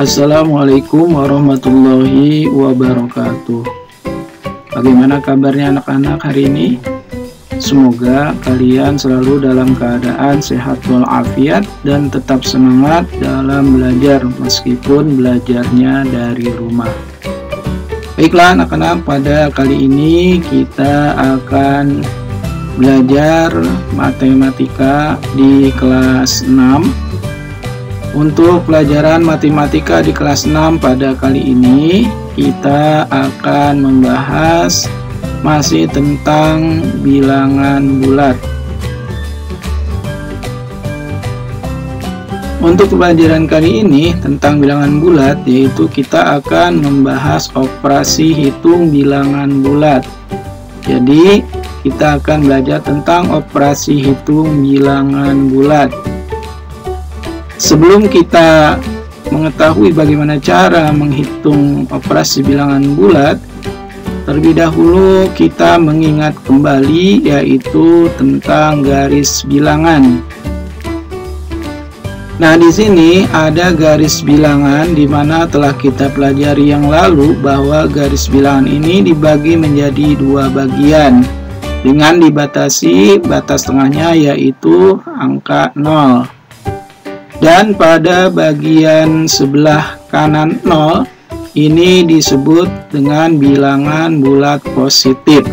Assalamualaikum warahmatullahi wabarakatuh. Bagaimana kabarnya anak-anak hari ini? Semoga kalian selalu dalam keadaan sehat walafiat dan tetap semangat dalam belajar meskipun belajarnya dari rumah. Baiklah anak-anak, pada kali ini kita akan belajar matematika di kelas 6. Untuk pelajaran matematika di kelas 6 pada kali ini kita akan membahas masih tentang bilangan bulat. Untuk pelajaran kali ini tentang bilangan bulat, yaitu kita akan membahas operasi hitung bilangan bulat. Jadi kita akan belajar tentang operasi hitung bilangan bulat. Sebelum kita mengetahui bagaimana cara menghitung operasi bilangan bulat, terlebih dahulu kita mengingat kembali yaitu tentang garis bilangan. Nah, di sini ada garis bilangan di mana telah kita pelajari yang lalu bahwa garis bilangan ini dibagi menjadi dua bagian dengan dibatasi batas tengahnya yaitu angka 0. Dan pada bagian sebelah kanan 0 ini disebut dengan bilangan bulat positif.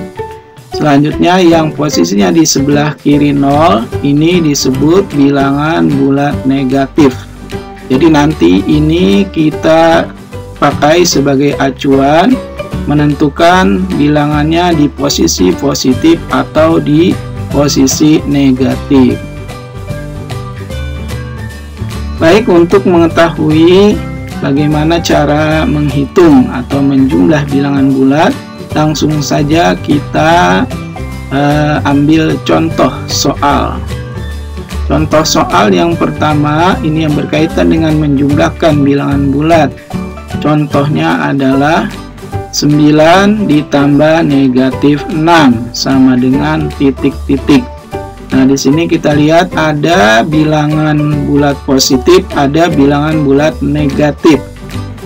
Selanjutnya yang posisinya di sebelah kiri 0 ini disebut bilangan bulat negatif. Jadi nanti ini kita pakai sebagai acuan menentukan bilangannya di posisi positif atau di posisi negatif. Baik, untuk mengetahui bagaimana cara menghitung atau menjumlah bilangan bulat, langsung saja kita ambil contoh soal. Contoh soal yang pertama ini yang berkaitan dengan menjumlahkan bilangan bulat. Contohnya adalah 9 ditambah negatif 6 sama dengan titik-titik. Nah, di sini kita lihat ada bilangan bulat positif, ada bilangan bulat negatif.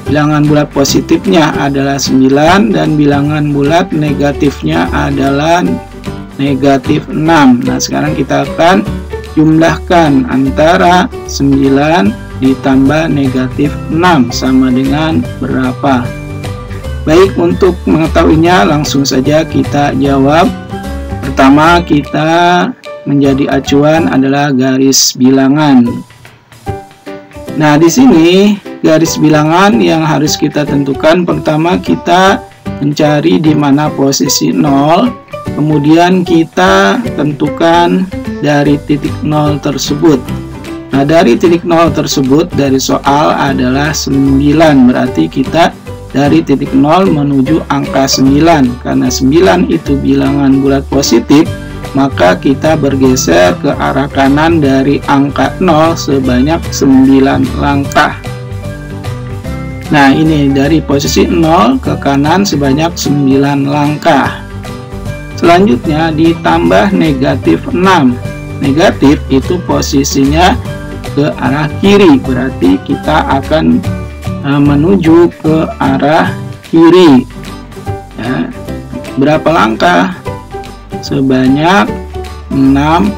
Bilangan bulat positifnya adalah 9 dan bilangan bulat negatifnya adalah negatif 6. Nah, sekarang kita akan jumlahkan antara 9 ditambah negatif 6 sama dengan berapa. Baik, untuk mengetahuinya langsung saja kita jawab. Pertama, kita menjadi acuan adalah garis bilangan. Nah, di sini garis bilangan yang harus kita tentukan, pertama kita mencari di mana posisi 0, kemudian kita tentukan dari titik 0 tersebut. Nah, dari titik 0 tersebut dari soal adalah 9, berarti kita dari titik 0 menuju angka 9. Karena 9 itu bilangan bulat positif, maka kita bergeser ke arah kanan dari angka 0 sebanyak 9 langkah. Nah, ini dari posisi 0 ke kanan sebanyak 9 langkah. Selanjutnya ditambah negatif 6. Negatif itu posisinya ke arah kiri, berarti kita akan menuju ke arah kiri. Ya, berapa langkah? Sebanyak 6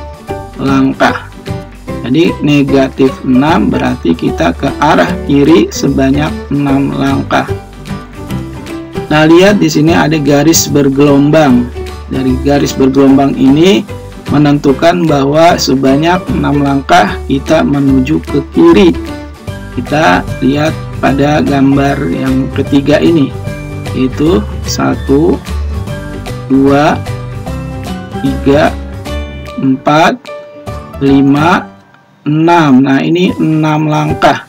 langkah. Jadi negatif 6 berarti kita ke arah kiri sebanyak 6 langkah. Nah, lihat di sini ada garis bergelombang. Dari garis bergelombang ini menentukan bahwa sebanyak 6 langkah kita menuju ke kiri. Kita lihat pada gambar yang ketiga ini, yaitu 1, 2, 3, 4, 5, 6. Nah, ini 6 langkah.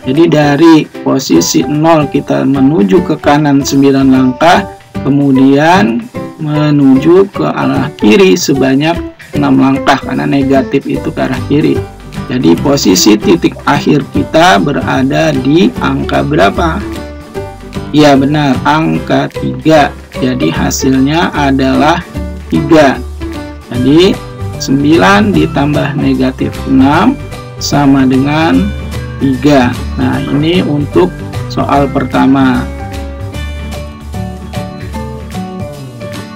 Jadi dari posisi 0 kita menuju ke kanan 9 langkah, kemudian menuju ke arah kiri sebanyak 6 langkah karena negatif itu ke arah kiri. Jadi posisi titik akhir kita berada di angka berapa? Ya, benar, angka 3. Jadi hasilnya adalah 3. Jadi 9 ditambah negatif 6 sama dengan 3. Nah, ini untuk soal pertama.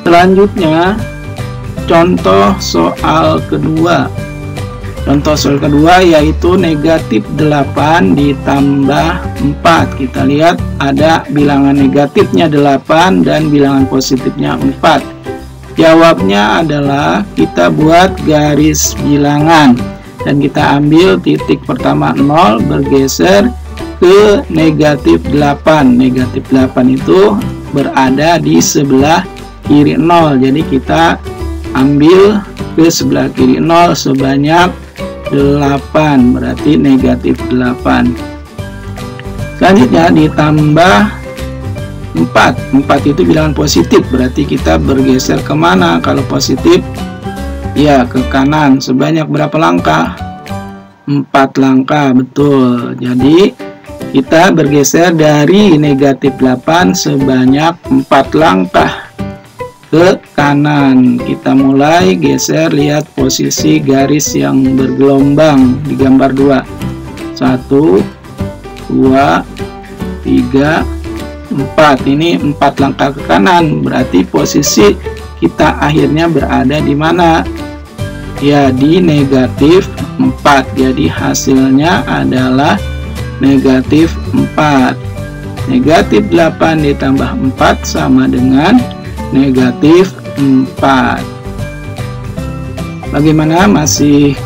Selanjutnya, contoh soal kedua. Contoh soal kedua yaitu negatif 8 ditambah 4. Kita lihat ada bilangan negatifnya 8 dan bilangan positifnya 4. Jawabnya adalah kita buat garis bilangan dan kita ambil titik pertama 0 bergeser ke negatif 8. Negatif 8 itu berada di sebelah kiri 0. Jadi kita ambil ke sebelah kiri 0 sebanyak 8, berarti negatif 8. Selanjutnya ditambah 4. 4 itu bilangan positif, berarti kita bergeser kemana? Kalau positif, ya ke kanan. Sebanyak berapa langkah? 4 langkah, betul. Jadi kita bergeser dari negatif 8 sebanyak 4 langkah ke kanan. Kita mulai geser, lihat posisi garis yang bergelombang di gambar 2. 1, 2, 3, 4. Ini 4 langkah ke kanan, berarti posisi kita akhirnya berada di mana? Ya, di negatif 4. Jadi hasilnya adalah negatif 4. Negatif 8 ditambah 4 sama dengan negatif 4. Bagaimana? Masih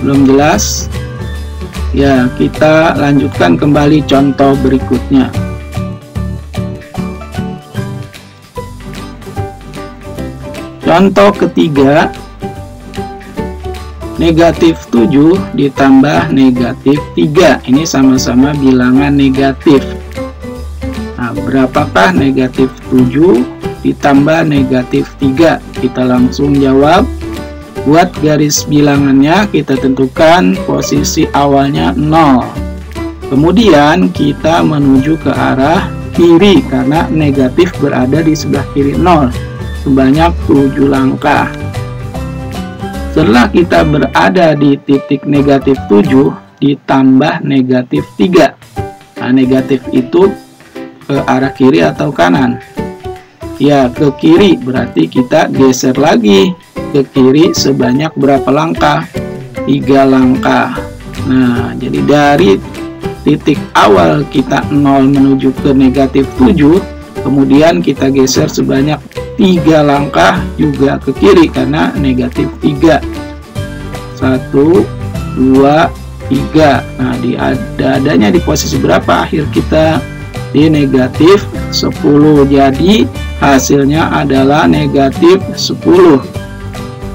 belum jelas? Ya, kita lanjutkan kembali contoh berikutnya. Contoh ketiga, negatif 7 ditambah negatif 3. Ini sama-sama bilangan negatif. Nah, berapakah negatif 7 ditambah negatif 3? Kita langsung jawab. Buat garis bilangannya, kita tentukan posisi awalnya 0. Kemudian kita menuju ke arah kiri karena negatif berada di sebelah kiri 0 sebanyak 7 langkah. Setelah kita berada di titik negatif 7 ditambah negatif 3. Nah, negatif itu ke arah kiri atau kanan? Ya, ke kiri, berarti kita geser lagi ke kiri sebanyak berapa langkah? 3 langkah. Nah, jadi dari titik awal kita 0 menuju ke negatif 7, kemudian kita geser sebanyak 3 langkah juga ke kiri karena negatif 3. 1, 2, 3. Nah, adanya di posisi berapa akhir kita? Di negatif 10. Jadi hasilnya adalah negatif 10.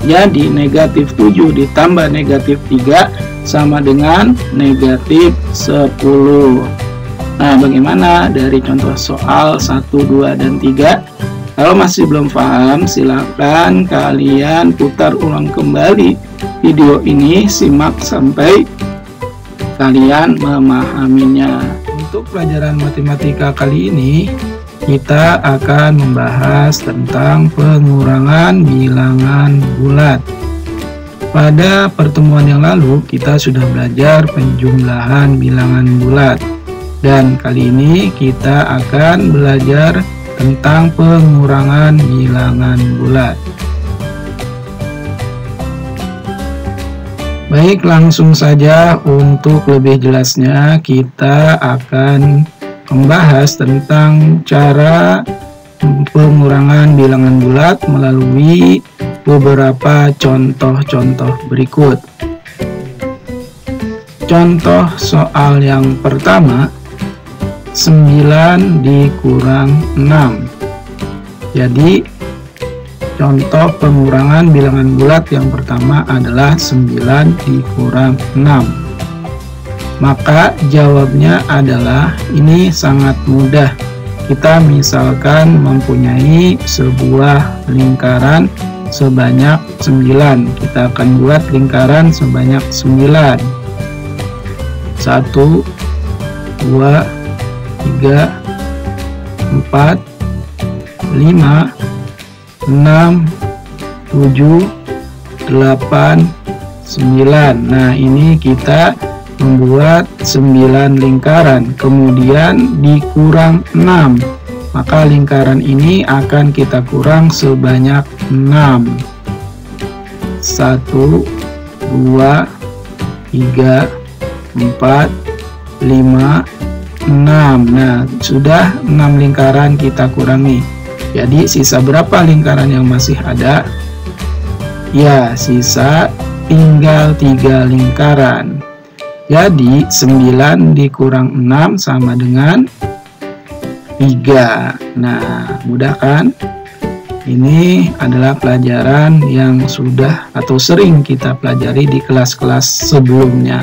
Jadi negatif 7 ditambah negatif 3 sama dengan negatif 10. Nah, bagaimana dari contoh soal 1, 2, dan 3? Kalau masih belum paham, silakan kalian putar ulang kembali video ini, simak sampai kalian memahaminya. Untuk pelajaran matematika kali ini, kita akan membahas tentang pengurangan bilangan bulat. Pada pertemuan yang lalu, kita sudah belajar penjumlahan bilangan bulat. Dan kali ini kita akan belajar tentang pengurangan bilangan bulat. Baik, langsung saja untuk lebih jelasnya kita akan membahas tentang cara pengurangan bilangan bulat melalui beberapa contoh-contoh berikut. Contoh soal yang pertama, 9 dikurang 6. Jadi contoh pengurangan bilangan bulat yang pertama adalah 9 dikurang 6. Maka jawabnya adalah, ini sangat mudah. Kita misalkan mempunyai sebuah lingkaran sebanyak 9. Kita akan buat lingkaran sebanyak 9. 1, 2, 3, 4, 5, 6, 7, 8, 9. Nah, ini kita membuat 9 lingkaran, kemudian dikurang 6, maka lingkaran ini akan kita kurang sebanyak 6. 1, 2, 3, 4, 5, 6. Nah, sudah 6 lingkaran kita kurangi. Jadi sisa berapa lingkaran yang masih ada? Ya, sisa tinggal 3 lingkaran. Jadi 9 dikurang 6 sama dengan 3. Nah, mudah kan? Ini adalah pelajaran yang sudah atau sering kita pelajari di kelas-kelas sebelumnya.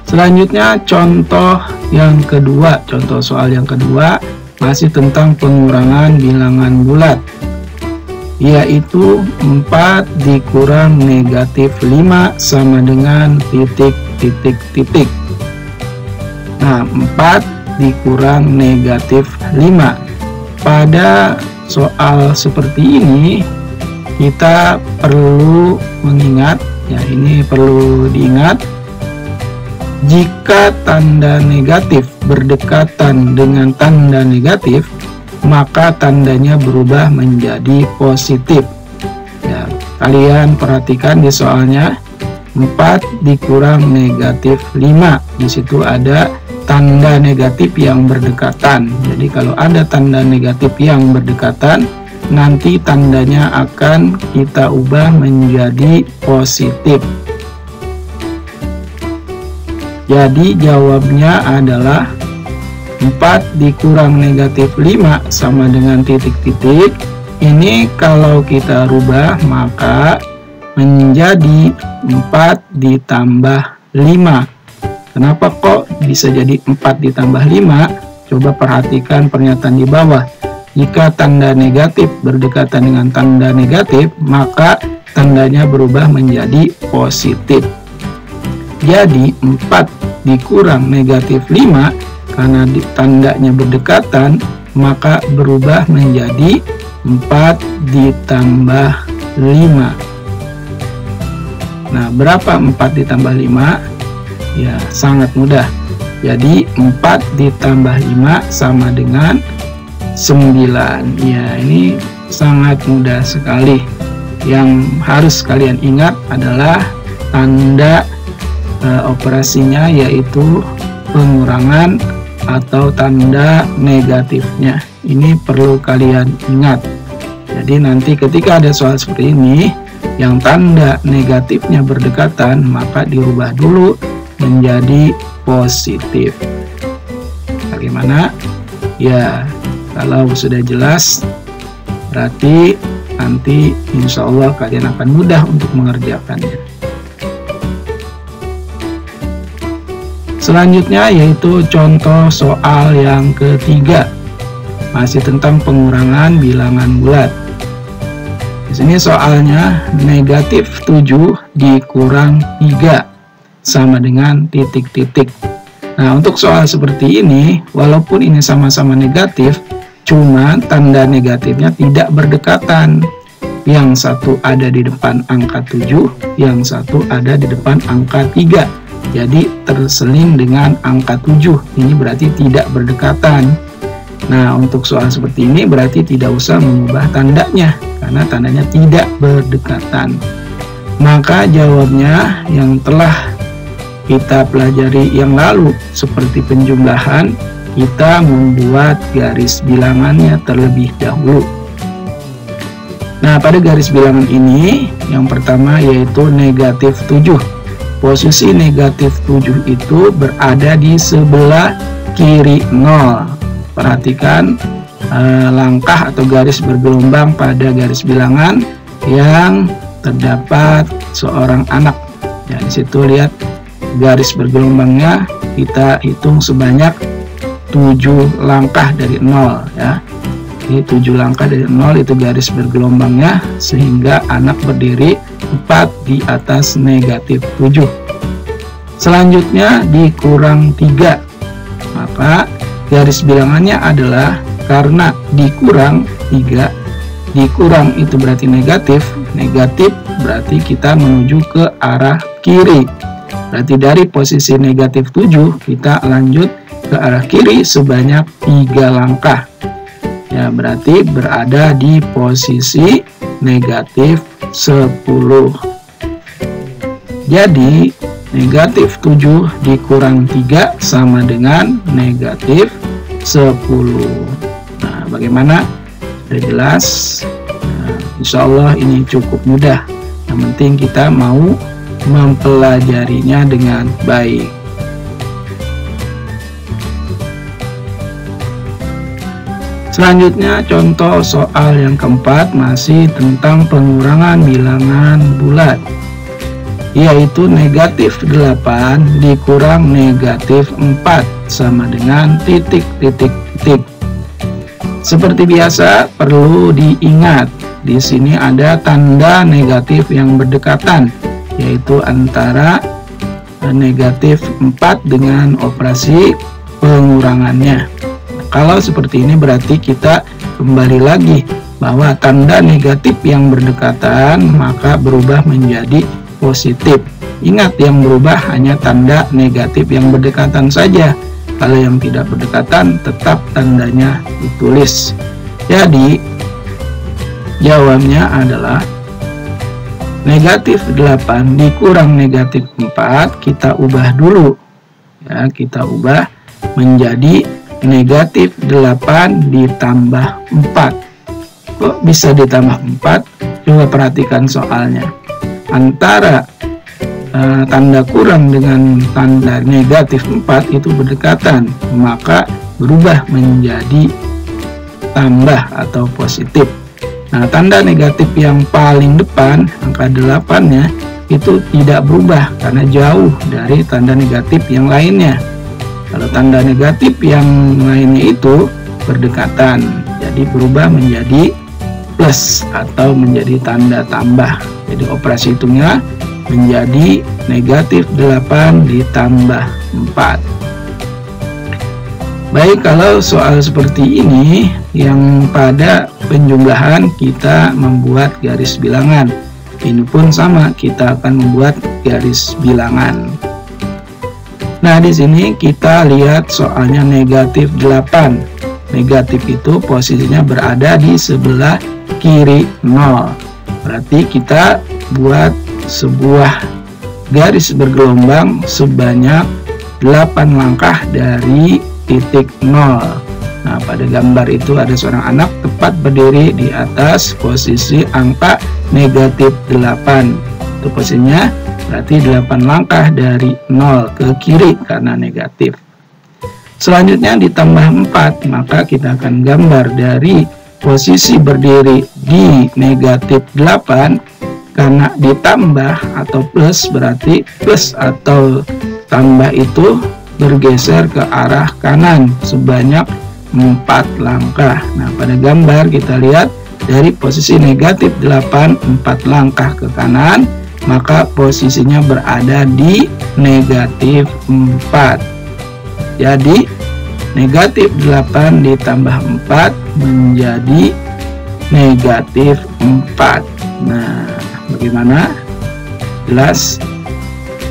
Selanjutnya contoh yang kedua, contoh soal yang kedua masih tentang pengurangan bilangan bulat, yaitu 4 dikurang negatif 5 sama dengan titik. Nah, 4 dikurang negatif 5. Pada soal seperti ini kita perlu mengingat, ya ini perlu diingat, jika tanda negatif berdekatan dengan tanda negatif, maka tandanya berubah menjadi positif. Ya, kalian perhatikan di soalnya 4 dikurang negatif 5. Di situ ada tanda negatif yang berdekatan. Jadi kalau ada tanda negatif yang berdekatan, nanti tandanya akan kita ubah menjadi positif. Jadi jawabnya adalah 4 dikurang negatif 5 sama dengan titik. Ini kalau kita rubah maka menjadi 4 ditambah 5. Kenapa kok bisa jadi 4 ditambah 5? Coba perhatikan pernyataan di bawah. Jika tanda negatif berdekatan dengan tanda negatif, maka tandanya berubah menjadi positif. Jadi 4 dikurang negatif 5 karena tandanya berdekatan, maka berubah menjadi 4 ditambah 5. Nah, berapa 4 ditambah 5? Ya, sangat mudah. Jadi 4 ditambah 5 sama dengan 9. Ya, ini sangat mudah sekali. Yang harus kalian ingat adalah tanda operasinya, yaitu pengurangan atau tanda negatifnya. Ini perlu kalian ingat. Jadi nanti ketika ada soal seperti ini yang tanda negatifnya berdekatan, maka dirubah dulu menjadi positif. Bagaimana? Ya, kalau sudah jelas berarti nanti insya Allah kalian akan mudah untuk mengerjakannya. Selanjutnya yaitu contoh soal yang ketiga, masih tentang pengurangan bilangan bulat. Di sini soalnya negatif 7 dikurang 3 sama dengan titik. Nah, untuk soal seperti ini, walaupun ini sama-sama negatif, cuma tanda negatifnya tidak berdekatan. Yang satu ada di depan angka 7, yang satu ada di depan angka 3. Jadi terseling dengan angka 7. Ini berarti tidak berdekatan. Nah, untuk soal seperti ini berarti tidak usah mengubah tandanya karena tandanya tidak berdekatan. Maka jawabnya yang telah kita pelajari yang lalu seperti penjumlahan, kita membuat garis bilangannya terlebih dahulu. Nah, pada garis bilangan ini yang pertama yaitu negatif 7. Posisi negatif 7 itu berada di sebelah kiri 0. Perhatikan langkah atau garis bergelombang pada garis bilangan yang terdapat seorang anak. Ya, di situ lihat garis bergelombangnya, kita hitung sebanyak 7 langkah dari 0 ya. Ini 7 langkah dari 0 itu garis bergelombangnya, sehingga anak berdiri 4 di atas negatif 7. Selanjutnya dikurang 3. Maka garis bilangannya adalah karena dikurang 3, dikurang itu berarti negatif. Negatif berarti kita menuju ke arah kiri. Berarti dari posisi negatif 7 kita lanjut ke arah kiri sebanyak 3 langkah. Ya, berarti berada di posisi negatif 10. Jadi negatif 7 dikurang 3 sama dengan negatif 10. Nah, bagaimana? Sudah jelas? Nah, insya Allah ini cukup mudah. Yang penting kita mau mempelajarinya dengan baik. Selanjutnya contoh soal yang keempat masih tentang pengurangan bilangan bulat, yaitu negatif 8 dikurang negatif 4 sama dengan titik. Seperti biasa perlu diingat, di sini ada tanda negatif yang berdekatan, yaitu antara negatif 4 dengan operasi pengurangannya. Kalau seperti ini berarti kita kembali lagi bahwa tanda negatif yang berdekatan maka berubah menjadi positif. Ingat, yang berubah hanya tanda negatif yang berdekatan saja. Kalau yang tidak berdekatan tetap tandanya ditulis. Jadi jawabnya adalah negatif 8 dikurang negatif 4, kita ubah dulu. Ya, kita ubah menjadi negatif 8 ditambah 4. Kok bisa ditambah 4? Coba perhatikan soalnya. Antara tanda kurang dengan tanda negatif 4 itu berdekatan, maka berubah menjadi tambah atau positif. Nah, tanda negatif yang paling depan, angka 8-nya, itu tidak berubah karena jauh dari tanda negatif yang lainnya. Kalau tanda negatif yang lainnya itu berdekatan, jadi berubah menjadi plus atau menjadi tanda tambah. Jadi operasi hitungnya menjadi negatif 8 ditambah 4. Baik, kalau soal seperti ini yang pada penjumlahan kita membuat garis bilangan, ini pun sama, kita akan membuat garis bilangan. Nah, di sini kita lihat soalnya negatif 8. Negatif itu posisinya berada di sebelah kiri 0. Berarti kita buat sebuah garis bergelombang sebanyak 8 langkah dari titik 0. Nah, pada gambar itu ada seorang anak tepat berdiri di atas posisi angka negatif 8. Itu posisinya berarti 8 langkah dari 0 ke kiri karena negatif. Selanjutnya ditambah 4, maka kita akan gambar dari posisi berdiri di negatif 8, karena ditambah atau plus berarti plus atau tambah itu bergeser ke arah kanan sebanyak 4 langkah. Nah, pada gambar kita lihat dari posisi negatif 8 4 langkah ke kanan, maka posisinya berada di negatif 4. Jadi negatif 8 ditambah 4 menjadi negatif 4. Nah, bagaimana? Jelas?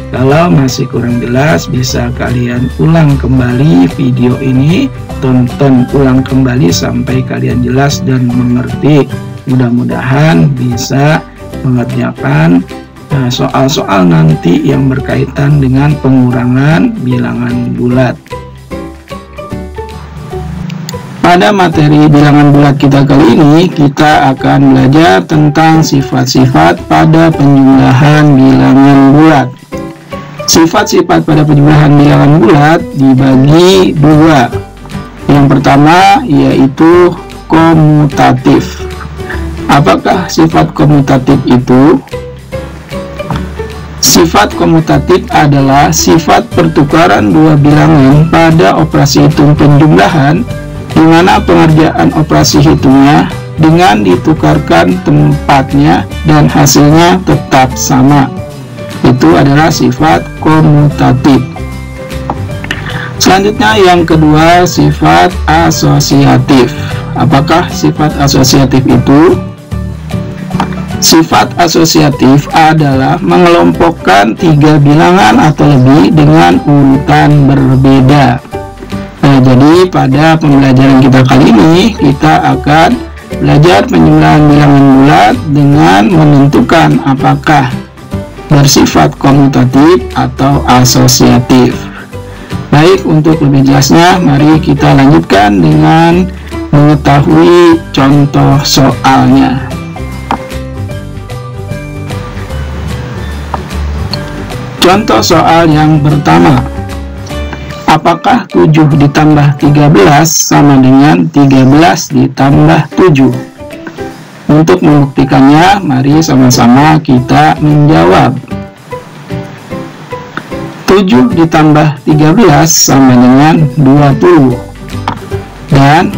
Kalau masih kurang jelas, bisa kalian ulang kembali video ini, tonton ulang kembali sampai kalian jelas dan mengerti. Mudah-mudahan bisa mengerjakan soal-soal nanti yang berkaitan dengan pengurangan bilangan bulat. Pada materi bilangan bulat kita kali ini, kita akan belajar tentang sifat-sifat pada penjumlahan bilangan bulat. Sifat-sifat pada penjumlahan bilangan bulat dibagi dua. Yang pertama yaitu komutatif. Apakah sifat komutatif itu? Sifat komutatif adalah sifat pertukaran dua bilangan pada operasi hitung penjumlahan, di mana pengerjaan operasi hitungnya dengan ditukarkan tempatnya dan hasilnya tetap sama. Itu adalah sifat komutatif. Selanjutnya yang kedua, sifat asosiatif. Apakah sifat asosiatif itu? Sifat asosiatif adalah mengelompokkan 3 bilangan atau lebih dengan urutan berbeda. Nah, jadi pada pembelajaran kita kali ini, kita akan belajar penjumlahan bilangan bulat dengan menentukan apakah bersifat komutatif atau asosiatif. Baik, untuk lebih jelasnya, mari kita lanjutkan dengan mengetahui contoh soalnya. Contoh soal yang pertama, apakah 7 ditambah 13 sama dengan 13 ditambah 7? Untuk membuktikannya, mari sama-sama kita menjawab. 7 ditambah 13 sama dengan 20. Dan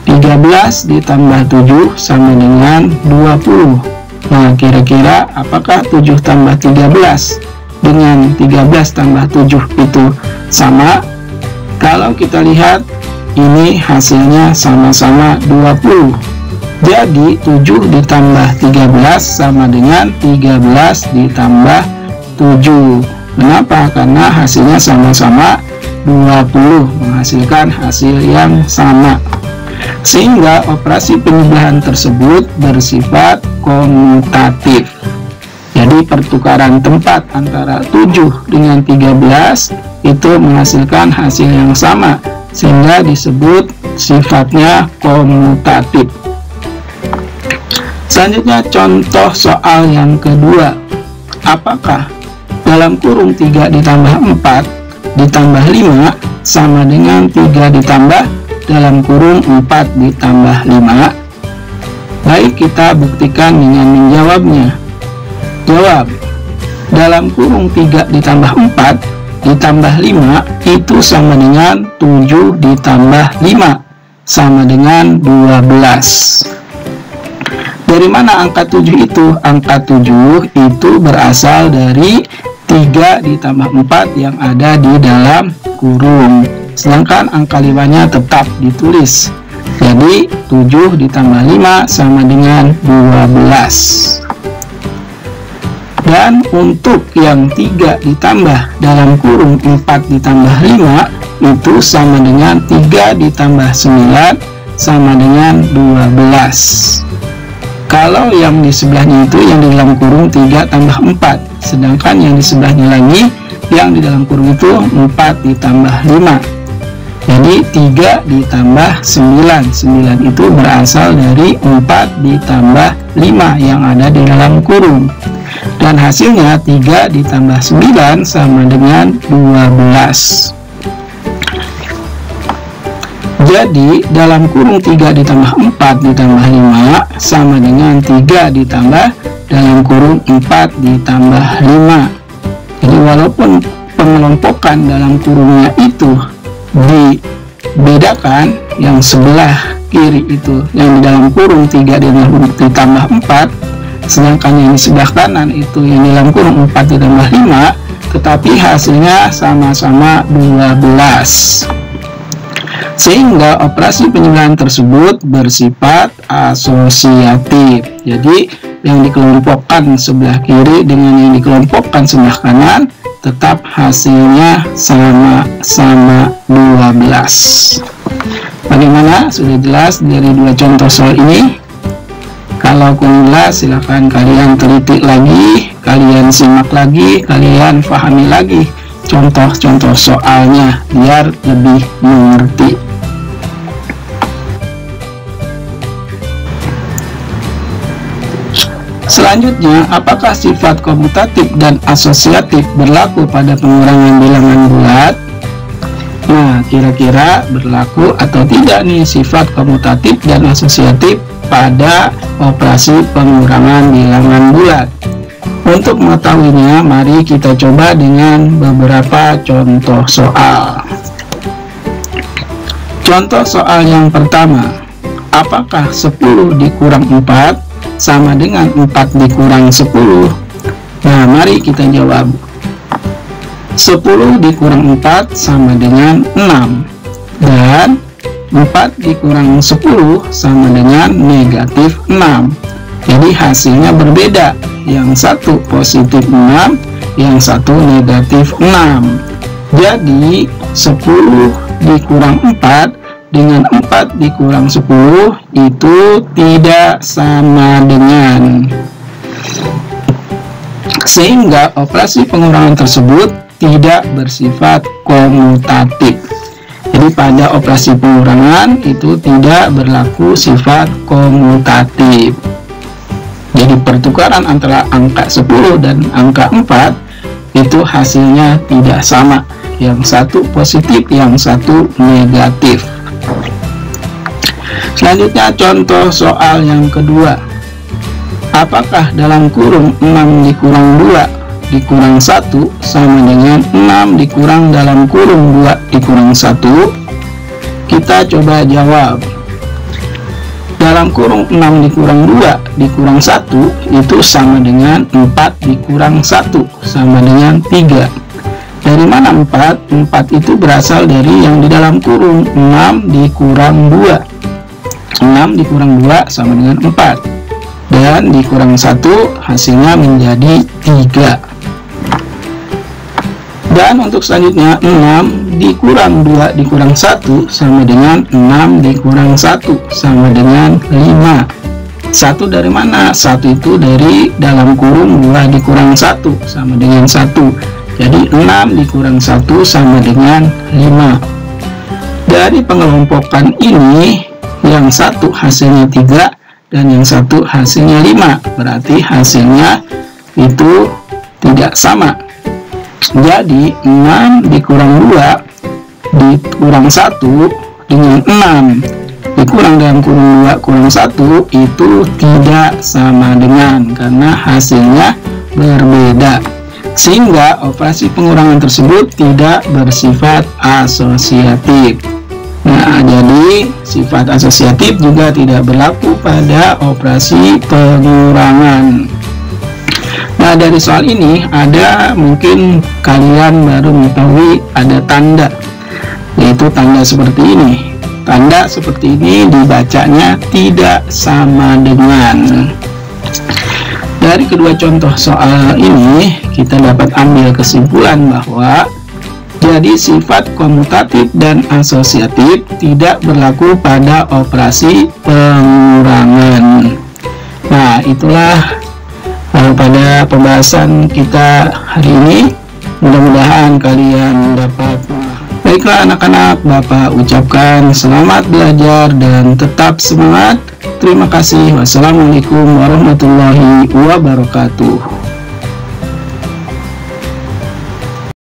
13 ditambah 7 sama dengan 20. Nah, kira-kira apakah 7 tambah 13 dengan 13 tambah 7 itu sama? Kalau kita lihat, ini hasilnya sama-sama 20. Jadi 7 ditambah 13 sama dengan 13 ditambah 7. Kenapa? Karena hasilnya sama-sama 20, menghasilkan hasil yang sama. Sehingga operasi penjumlahan tersebut bersifat komutatif. Jadi pertukaran tempat antara 7 dengan 13 itu menghasilkan hasil yang sama, sehingga disebut sifatnya komutatif. Selanjutnya contoh soal yang kedua. Apakah dalam kurung 3 ditambah 4 ditambah 5 sama dengan 3 ditambah dalam kurung 4 ditambah 5? Baik, kita buktikan dengan menjawabnya. Jawab, dalam kurung 3 ditambah 4 ditambah 5 itu sama dengan 7 ditambah 5 sama dengan 12. Dari mana angka 7 itu? Angka 7 itu berasal dari 3 ditambah 4 yang ada di dalam kurung. Sedangkan angka 5-nya tetap ditulis. Jadi 7 ditambah 5 sama dengan 12. Dan untuk yang 3 ditambah dalam kurung 4 ditambah 5 itu sama dengan 3 ditambah 9 sama dengan 12. Kalau yang di sebelahnya itu yang di dalam kurung 3 tambah 4, sedangkan yang di sebelahnya lagi yang di dalam kurung itu 4 ditambah 5. Jadi 3 ditambah 9. 9 itu berasal dari 4 ditambah 5 yang ada di dalam kurung. Dan hasilnya 3 ditambah 9 sama dengan 12. Jadi dalam kurung 3 ditambah 4 ditambah 5 sama dengan 3 ditambah dalam kurung 4 ditambah 5. Jadi walaupun pengelompokan dalam kurungnya itu dibedakan, yang sebelah kiri itu yang di dalam kurung 3 ditambah 4, sedangkan yang di sebelah kanan itu yang di dalam kurung 4 ditambah 5, tetapi hasilnya sama-sama 12. Sehingga operasi penjumlahan tersebut bersifat asosiatif. Jadi yang dikelompokkan sebelah kiri dengan yang dikelompokkan sebelah kanan tetap hasilnya sama-sama 12. Bagaimana? Sudah jelas dari dua contoh soal ini? Kalau kurang jelas, silahkan kalian teliti lagi, kalian simak lagi, kalian pahami lagi contoh-contoh soalnya biar lebih mengerti. Selanjutnya, apakah sifat komutatif dan asosiatif berlaku pada pengurangan bilangan bulat? Nah, kira-kira berlaku atau tidak nih sifat komutatif dan asosiatif pada operasi pengurangan bilangan bulat? Untuk mengetahuinya, mari kita coba dengan beberapa contoh soal. Contoh soal yang pertama, apakah 10 dikurang 4 sama dengan 4 dikurang 10? Nah, mari kita jawab. 10 dikurang 4 sama dengan 6. Dan 4 dikurang 10 sama dengan negatif 6. Jadi hasilnya berbeda, yang satu positif 6, yang satu negatif 6. Jadi 10 dikurang 4 dengan 4 dikurang 10 itu tidak sama dengan, sehingga operasi pengurangan tersebut tidak bersifat komutatif. Jadi pada operasi pengurangan itu tidak berlaku sifat komutatif. Jadi pertukaran antara angka 10 dan angka 4 itu hasilnya tidak sama, yang satu positif, yang satu negatif. Selanjutnya contoh soal yang kedua. Apakah dalam kurung 6 dikurang 2 dikurang 1 sama dengan 6 dikurang dalam kurung 2 dikurang 1? Kita coba jawab. Dalam kurung 6 dikurang 2 dikurang 1 itu sama dengan 4 dikurang 1 sama dengan 3. Dari mana 4? 4 itu berasal dari yang di dalam kurung, 6 dikurang 2. 6 dikurang 2 sama dengan 4. Dan dikurang 1 hasilnya menjadi 3. Dan untuk selanjutnya 6 dikurang 2 dikurang 1 sama dengan 6 dikurang 1 sama dengan 5. 1 dari mana? 1 itu dari dalam kurung 2 dikurang 1 sama dengan 1. Jadi 6 dikurang 1 sama dengan 5. Dari pengelompokan ini, yang satu hasilnya 3 dan yang satu hasilnya 5. Berarti hasilnya itu tidak sama. Jadi 6 dikurang 2 dikurang 1 dengan 6 dikurang dalam kurung 2 kurang 1 itu tidak sama dengan, karena hasilnya berbeda, sehingga operasi pengurangan tersebut tidak bersifat asosiatif. Nah, jadi sifat asosiatif juga tidak berlaku pada operasi pengurangan. Nah, dari soal ini ada mungkin kalian baru mengetahui ada tanda, yaitu tanda seperti ini. Tanda seperti ini dibacanya tidak sama dengan. Dari kedua contoh soal ini kita dapat ambil kesimpulan bahwa jadi sifat komutatif dan asosiatif tidak berlaku pada operasi pengurangan. Nah, itulah pada pembahasan kita hari ini. Mudah-mudahan kalian dapat. Baiklah anak-anak, Bapak ucapkan selamat belajar dan tetap semangat. Terima kasih. Wassalamualaikum warahmatullahi wabarakatuh.